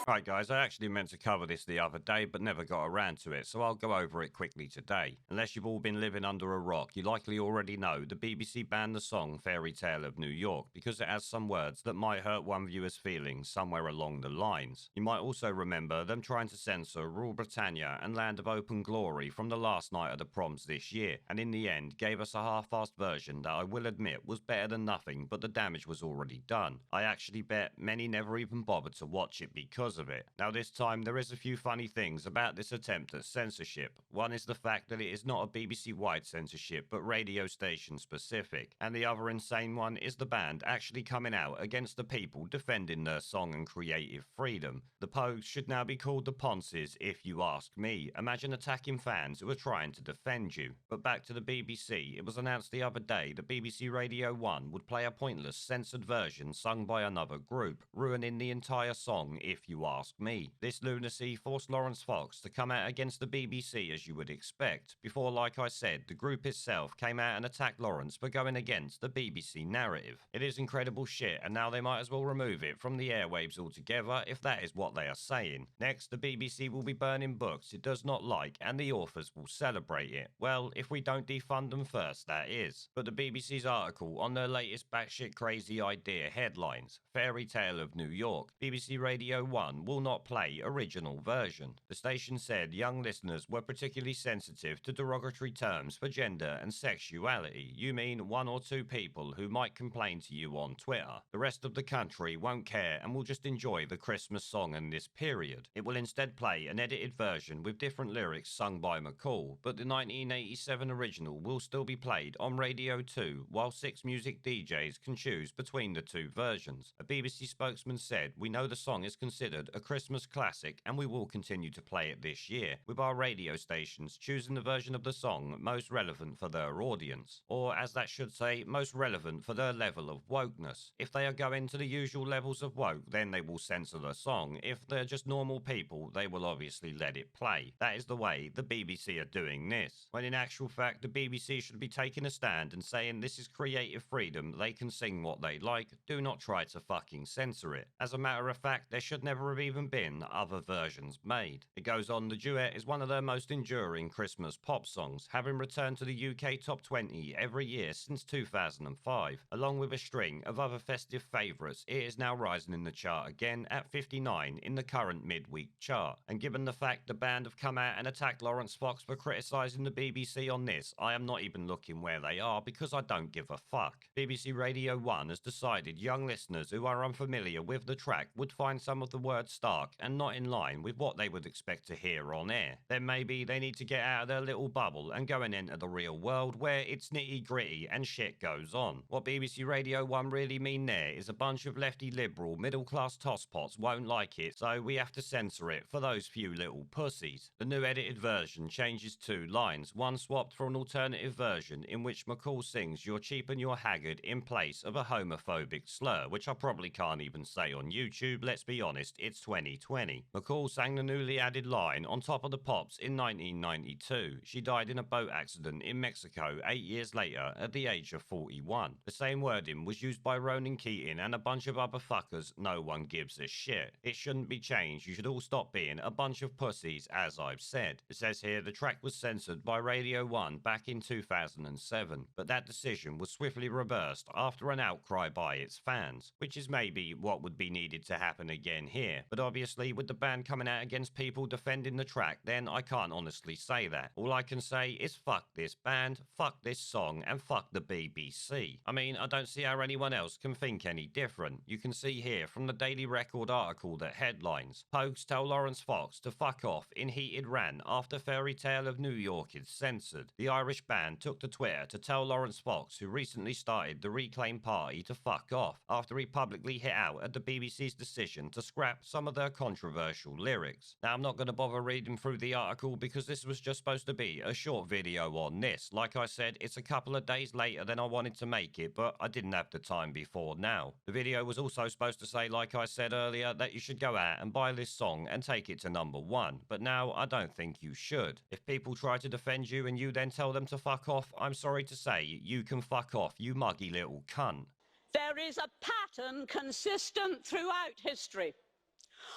Right guys, I actually meant to cover this the other day but never got around to it, so I'll go over it quickly today. Unless you've all been living under a rock, you likely already know the BBC banned the song Fairy Tale of New York because it has some words that might hurt one viewer's feelings somewhere along the lines. You might also remember them trying to censor Rule Britannia and Land of Open Glory from the last night of the proms this year, and in the end gave us a half-assed version that I will admit was better than nothing, but the damage was already done. I actually bet many never even bothered to watch it because of it. Now this time there is a few funny things about this attempt at censorship. One is the fact that it is not a BBC-wide censorship but radio station specific, and the other insane one is the band actually coming out against the people defending their song and creative freedom. The Pogues should now be called the Ponces if you ask me. Imagine attacking fans who are trying to defend you. But back to the BBC, it was announced the other day that BBC Radio 1 would play a pointless censored version sung by another group, ruining the entire song if you ask me. This lunacy forced Lawrence Fox to come out against the BBC as you would expect, before, like I said, the group itself came out and attacked Lawrence for going against the BBC narrative. It is incredible shit, and now they might as well remove it from the airwaves altogether if that is what they are saying. Next, the BBC will be burning books it does not like and the authors will celebrate it. Well, if we don't defund them first, that is. But the BBC's article on their latest batshit crazy idea headlines, Fairy Tale of New York, BBC Radio 1 will not play original version. The station said young listeners were particularly sensitive to derogatory terms for gender and sexuality. You mean one or two people who might complain to you on Twitter. The rest of the country won't care and will just enjoy the Christmas song in this period. It will instead play an edited version with different lyrics sung by McCall, but the 1987 original will still be played on Radio 2 while 6 music DJs can choose between the two versions. A BBC spokesman said, "We know the song is considered a Christmas classic and we will continue to play it this year, with our radio stations choosing the version of the song most relevant for their audience." Or, as that should say, most relevant for their level of wokeness. If they are going to the usual levels of woke, then they will censor the song. If they're just normal people, they will obviously let it play. That is the way the BBC are doing this. When in actual fact, the BBC should be taking a stand and saying this is creative freedom, they can sing what they like, do not try to fucking censor it. As a matter of fact, there should never have even been other versions made. It goes on, the duet is one of their most enduring Christmas pop songs, having returned to the UK top 20 every year since 2005. Along with a string of other festive favourites, it is now rising in the chart again at 59 in the current midweek chart. And given the fact the band have come out and attacked Lawrence Fox for criticising the BBC on this, I am not even looking where they are because I don't give a fuck. BBC Radio 1 has decided young listeners who are unfamiliar with the track would find some of the words stark and not in line with what they would expect to hear on air. Then maybe they need to get out of their little bubble and go and enter the real world where it's nitty gritty and shit goes on. What BBC Radio 1 really mean there is a bunch of lefty liberal middle class tosspots won't like it, so we have to censor it for those few little pussies. The new edited version changes 2 lines, one swapped for an alternative version in which McCall sings "You're cheap and you're haggard" in place of a homophobic slur, which I probably can't even say on YouTube, let's be honest, it's 2020. McCall sang the newly added line on Top of the Pops in 1992. She died in a boat accident in Mexico 8 years later at the age of 41. The same wording was used by Ronan Keating and a bunch of other fuckers no one gives a shit. It shouldn't be changed, you should all stop being a bunch of pussies, as I've said. It says here the track was censored by Radio 1 back in 2007, but that decision was swiftly reversed after an outcry by its fans, which is maybe what would be needed to happen again here. But obviously with the band coming out against people defending the track, then I can't honestly say that. All I can say is fuck this band, fuck this song, and fuck the BBC. I mean, I don't see how anyone else can think any different. You can see here from the Daily Record article that headlines, "Pogues tell Lawrence Fox to fuck off in heated rant after Fairy Tale of New York is censored." The Irish band took to Twitter to tell Lawrence Fox, who recently started the Reclaim Party, to fuck off after he publicly hit out at the BBC's decision to scrap some of their controversial lyrics. Now, I'm not going to bother reading through the article because this was just supposed to be a short video on this. Like I said, it's a couple of days later than I wanted to make it, but I didn't have the time before now. The video was also supposed to say, like I said earlier, that you should go out and buy this song and take it to #1, but now I don't think you should. If people try to defend you and you then tell them to fuck off, I'm sorry to say, you can fuck off, you muggy little cunt. There is a pattern consistent throughout history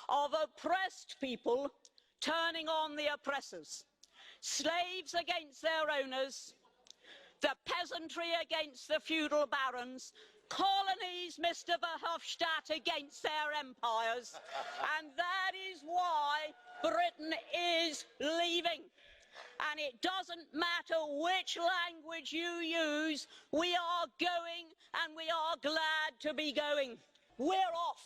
of oppressed people turning on the oppressors, slaves against their owners, the peasantry against the feudal barons, colonies, Mr. Verhofstadt, against their empires. And that is why Britain is leaving. And it doesn't matter which language you use, we are going, and we are glad to be going. We're off.